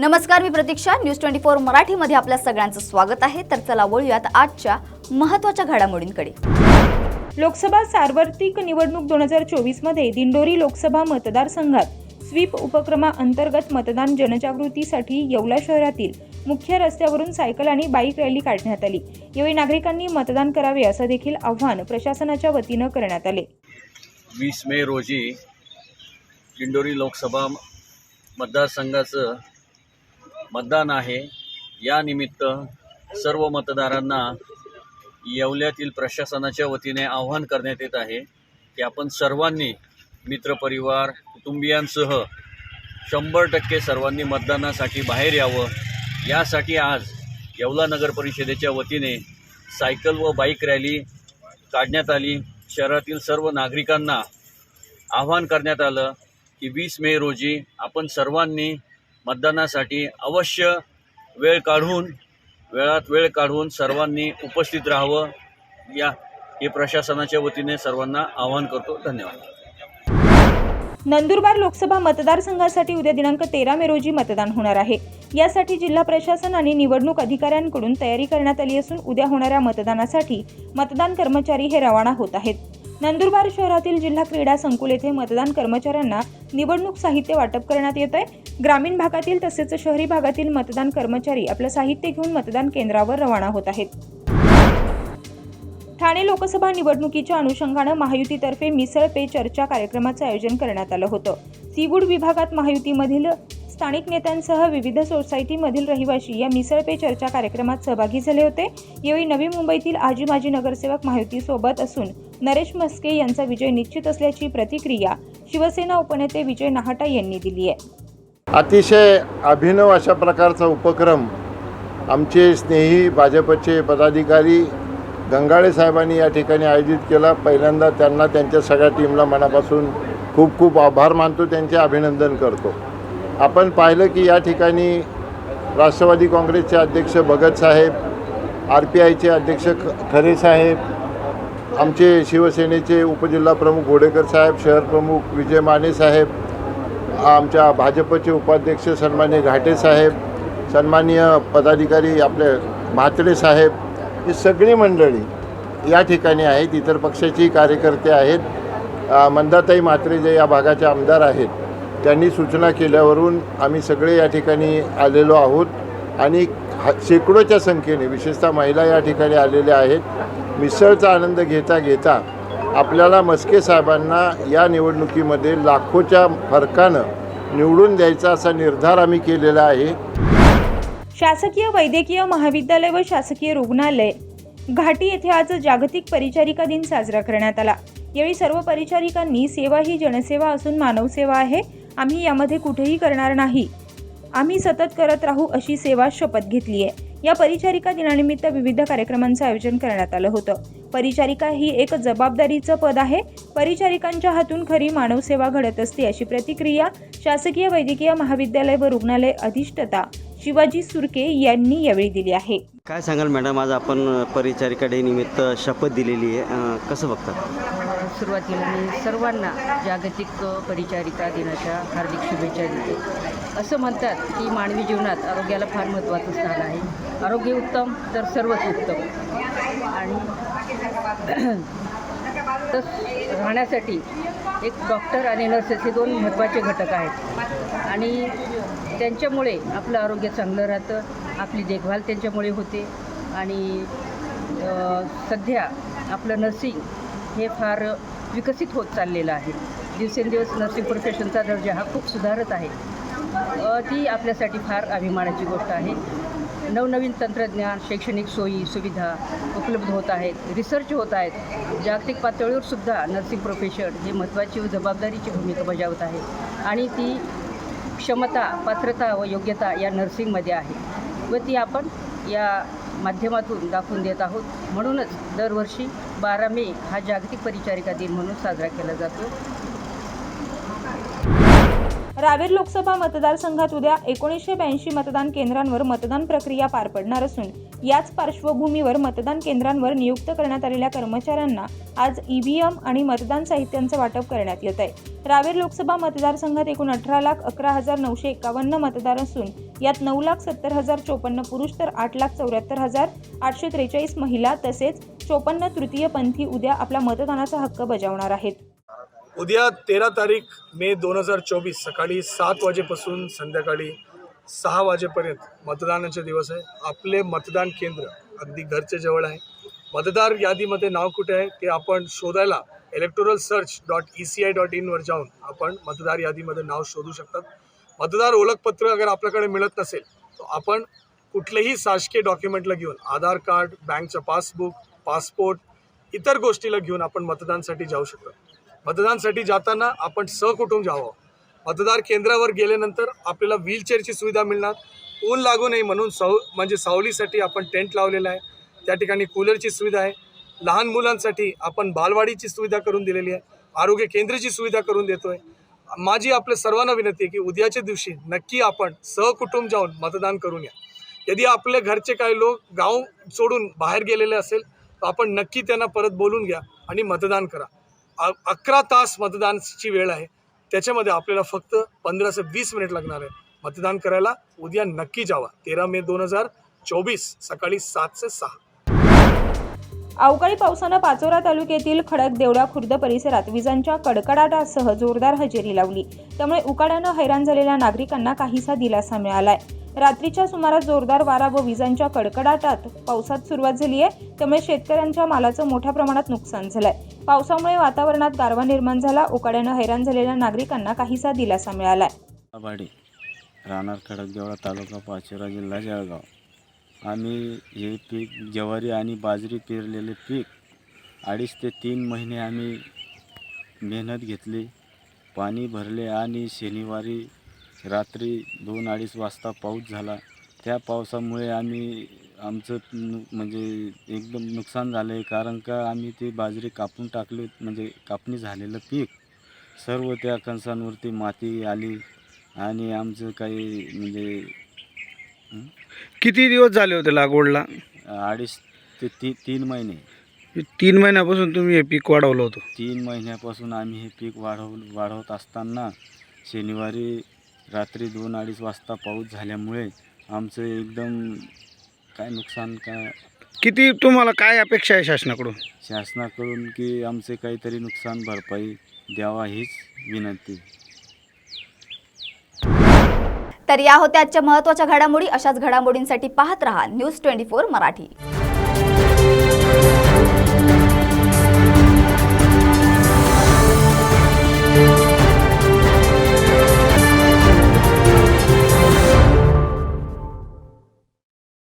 नमस्कार, मी प्रतीक्षा. न्यूज 24 मराठीमध्ये आपल्या सगळ्यांचं स्वागत आहे. तर चला वळूयात आजच्या महत्त्वाच्या घडामोडींकडे. लोकसभा सार्वत्रिक निवडणूक 2024 मध्ये दिंडोरी लोकसभा मतदारसंघात स्वीप उपक्रमाअंतर्गत मतदान जनजागृतीसाठी येवला शहरातील मुख्य रस्त्यावरून सायकल आणि बाईक रॅली काढण्यात आली. यावेळी नागरिकांनी मतदान करावे असं देखील आवाहन प्रशासनाच्या वतीनं करण्यात आले. 20 मे रोजी दिंडोरी लोकसभा मतदारसंघाचं मतदान आहे. या निमित्त सर्व मतदारांना येवल्यातील प्रशासनाच्या वतीने आवाहन करण्यात येत आहे की आपण सर्वांनी मित्रपरिवार कुटुंबियांसह 100% सर्वांनी मतदानासाठी बाहेर यावं. यासाठी आज येवला नगर परिषदेच्या वतीने सायकल व बाईक रॅली काढण्यात आली. शहरातील सर्व नागरिकांना आवाहन करण्यात आलं की 20 मे रोजी आपण सर्वांनी मतदानासाठी अवश्य वेळात वेळ काढून सर्वांनी उपस्थित राहावं. हे प्रशासनाच्या वतीने सर्वांना आवाहन करतो. धन्यवाद. नंदुरबार लोकसभा मतदारसंघासाठी उद्या दिनांक 13 मे रोजी मतदान होणार आहे. यासाठी जिल्हा प्रशासन आणि निवडणूक अधिकाऱ्यांकडून तयारी करण्यात आली असून उद्या होणाऱ्या मतदानासाठी मतदान कर्मचारी हे रवाना होत आहेत. नंदुरबार शहरातील जिल्हा क्रीडा संकुल येथे मतदान कर्मचाऱ्यांना निवडणूक साहित्य वाटप करण्यात येत आहे. ग्रामीण भागातील तसेच शहरी भागातील मतदान कर्मचारी आपलं साहित्य घेऊन मतदान केंद्रावर रवाना होत आहेत. ठाणे लोकसभा निवडणुकीच्या अनुषंगानं महायुतीतर्फे मिसळ पे चर्चा कार्यक्रमाचं आयोजन करण्यात आलं होतं. सीवूड विभागात महायुतीमधील स्थानिक नेत्यांसह विविध सोसायटीमधील रहिवासी या मिसळ पे चर्चा कार्यक्रमात सहभागी झाले होते. यावेळी नवी मुंबईतील आजी माजी नगरसेवक महायुतीसोबत असून नरेश मस्के यांचा विजय निश्चित असल्याची प्रतिक्रिया शिवसेना उपनेते विजय नाहटा यांनी दिली आहे. अतिशय अभिनव अशा प्रकारचा उपक्रम आमचे स्नेही भाजपचे पदाधिकारी गंगाळे साहेबांनी या ठिकाणी आयोजित केला. पहिल्यांदा त्यांना त्यांच्या सगळ्या टीमला मनापासून खूप खूप आभार मानतो, त्यांचे अभिनंदन करतो. आपण पाहिलं की या ठिकाणी राष्ट्रवादी काँग्रेसचे अध्यक्ष भगत साहेब, RPIचे अध्यक्ष खरे साहेब, आमचे शिवसेनेचे उपजिल्हा प्रमुख घोडेकर साहेब, शहर प्रमुख विजय माने साहेब, आमच्या भाजपचे उपाध्यक्ष सन्माननीय घाटे साहेब, सन्माननीय पदाधिकारी आपले म्हात्रे साहेब, ही सगळी मंडळी या ठिकाणी आहेत. इतर पक्षाची कार्यकर्ते आहेत. मंदाताई म्हात्रे जे या भागाचे आमदार आहेत, त्यांनी सूचना केल्यावरून आम्ही सगळे या ठिकाणी आलेलो आहोत आणि शेकडोच्या संख्येने विशेषतः महिला या ठिकाणी आलेल्या आहेत. मिसळचा आनंद घेता घेता आपल्याला मस्के साहेबांना या निवडणुकीमध्ये लाखोच्या फरकानं निवडून द्यायचा असा निर्धार आम्ही केलेला आहे. शासकीय वैद्यकीय महाविद्यालय व शासकीय रुग्णालय घाटी येथे आज जागतिक परिचारिका दिन साजरा करण्यात आला. यावेळी सर्व परिचारिकांनी सेवा ही जनसेवा असून मानव सेवा आहे. आम्ही यामध्ये कुठेही करणार नाही. आम्ही सतत करत राहू अशी सेवा शपथ घेतली आहे. या परिचारिका दिनानिमित्त विविध कार्यक्रमांचं आयोजन करण्यात आलं होतं. परिचारिका ही एक जबाबदारीचं पद आहे. परिचारिकांच्या हातून खरी मानव सेवा घडत असते अशी प्रतिक्रिया शासकीय वैद्यकीय महाविद्यालय व रुग्णालय अधिष्ठाता शिवाजी सुरके यांनी यावेळी दिली आहे. काय सांगाल मॅडम, आज आपण परिचारिका डे निमित्त शपथ दिलेली आहे, कसं बघतात? सुरुवातीला मी सर्वांना जागतिक परिचारिका दिनाच्या हार्दिक शुभेच्छा देते. असं म्हणतात की मानवी जीवनात आरोग्याला फार महत्त्वाचं स्थान आहे. आरोग्य उत्तम तर सर्वच उत्तम. आणि राहण्यासाठी एक डॉक्टर आणि नर्सेस हे दोन महत्त्वाचे घटक आहेत आणि त्यांच्यामुळे आपलं आरोग्य चांगलं राहतं. आपली देखभाल त्यांच्यामुळे होते आणि सध्या आपलं नर्सिंग हे फार विकसित होत चाललेलं आहे. दिवसेंदिवस नर्सिंग प्रोफेशनचा दर्जा हा खूप सुधारत आहे. ती आपल्यासाठी फार अभिमानाची गोष्ट आहे. नवनवीन तंत्रज्ञान, शैक्षणिक सोयी सुविधा उपलब्ध होत आहेत, रिसर्च होत आहेत. जागतिक पातळीवर सुद्धा नर्सिंग प्रोफेशन हे महत्त्वाची व जबाबदारीची भूमिका बजावत आहे आणि ती क्षमता, पात्रता व योग्यता या नर्सिंगमध्ये आहे व ती आपण या माध्यमातून दाखवून देत आहोत. म्हणूनच दरवर्षी 12 मे हा जागतिक परिचारिका दिन म्हणून साजरा केला जातो. रावेर लोकसभा मतदारसंघात उद्या 1982 मतदान केंद्रांवर मतदान प्रक्रिया पार पडणार असून याच पार्श्वभूमीवर मतदान केंद्रांवर नियुक्त करण्यात आलेल्या कर्मचाऱ्यांना आज ईव्हीएम आणि मतदान साहित्यांचं वाटप करण्यात येत आहे. रावेर लोकसभा मतदारसंघात एकूण 18,11,951 मतदार असून यात 9,70,054 पुरुष तर 8,74,843 महिला तसेच 54 तृतीयपंथी उद्या आपला मतदानाचा हक्क बजावणार आहेत. उद्या 13 तारीख मे 2024 सकाळी 7 वाजेपासून संध्याकाळी 6 वाजेपर्यंत मतदानाचे दिवस आहे. आपले मतदान केंद्र अगदी घरच्या जवळ आहे. मतदार यादीमध्ये नाव कुठे आहे ते आपण शोधायला electoralsearch.eci.in वर जाऊन आपण मतदार यादीमध्ये नाव शोधू शकतात. मतदार ओळखपत्र अगर आपल्याकडे मिळत नसेल तर आपण कुठलेही शासकीय डॉक्युमेंटला घेऊन आधार कार्ड, बँकचं पासबुक, पासपोर्ट इतर गोष्टीला घेऊन आपण मतदानासाठी जाऊ शकतो. मतदानासाठी जाताना आपण सहकुटुंब जावं. मतदार केंद्रावर गेल्यानंतर आपल्याला व्हीलचेअरची सुविधा मिळणार. ऊन लागू नये म्हणून म्हणजे सावलीसाठी आपण टेंट लावलेला आहे. त्या ठिकाणी कूलरची सुविधा आहे. लहान मुलांसाठी आपण बालवाडीची सुविधा करून दिलेली आहे. आरोग्य केंद्राची सुविधा करून देतो आहे. माझी आपल्या सर्वांना विनंती आहे की उद्याच्या दिवशी नक्की आपण सहकुटुंब जाऊन मतदान करून या. यदि आपले घरचे काही लोक गाव सोडून बाहेर गेलेले असेल तर आपण नक्की त्यांना परत बोलून घ्या आणि मतदान करा. 11 तास मतदानाची वेळ आहे. त्याच्यामध्ये आपल्याला फक्त 15 ते 20 मिनिट लागणार आहे. मतदान करायला उद्या नक्की जावा. 13 मे 2024 सकाळी 7 ते 6. अवकाळी पावसानं पाचोरा तालुक्यातील खडकदेवडा खुर्द परिसरात विजांच्या कडकडाटासह जोरदार हजेरी लावली. त्यामुळे उकाड्यानं हैराण झालेल्या नागरिकांना काहीसा दिलासा मिळालाय. रात्रीच्या सुमारास जोरदार वारा व विजांच्या कडकडाटात पावसात सुरुवात झाली आहे. त्यामुळे शेतकऱ्यांच्या मालाचं मोठ्या प्रमाणात नुकसान झालंय. पावसामुळे वातावरणात गारवा निर्माण झाला. उकाड्यानं हैराण झालेल्या नागरिकांना काहीसा दिलासा मिळालाय. आबाडी राहणार खडकदेवळा तालुका पाचोरा जिल्हा जळगाव. आम्ही हे पीक ज्वारी आणि बाजरी पेरलेले पीक 2.5 ते 3 महिने आम्ही मेहनत घेतली, पाणी भरले आणि शनिवारी रात्री 2-2:30 वाजता पाऊस झाला. त्या पावसामुळे आमचं म्हणजे एकदम नुकसान झालं आहे. कारण का आम्ही ती बाजरी कापून टाकली, म्हणजे कापणी झालेलं पीक सर्व त्या कणसांवरती माती आली आणि आमचं काही म्हणजे किती दिवस झाले होते लागवडला? 2.5 ते 3 महिने. 3 महिन्यापासून तुम्ही हे पीक वाढवलं होतं? 3 महिन्यापासून आम्ही हे पीक वाढवत असताना शनिवारी रात्री 2-2:30 वाजता पाऊस झाल्यामुळे आमचं एकदम काय नुकसान का. किती तुम्हाला काय अपेक्षा आहे शासनाकडून? शासनाकडून की आमचे काहीतरी नुकसान भरपाई द्यावा हीच विनंती. तर या होत्या आजच्या महत्त्वाच्या घडामोडी. अशाच घडामोडींसाठी पाहत रहा न्यूज 24 मराठी.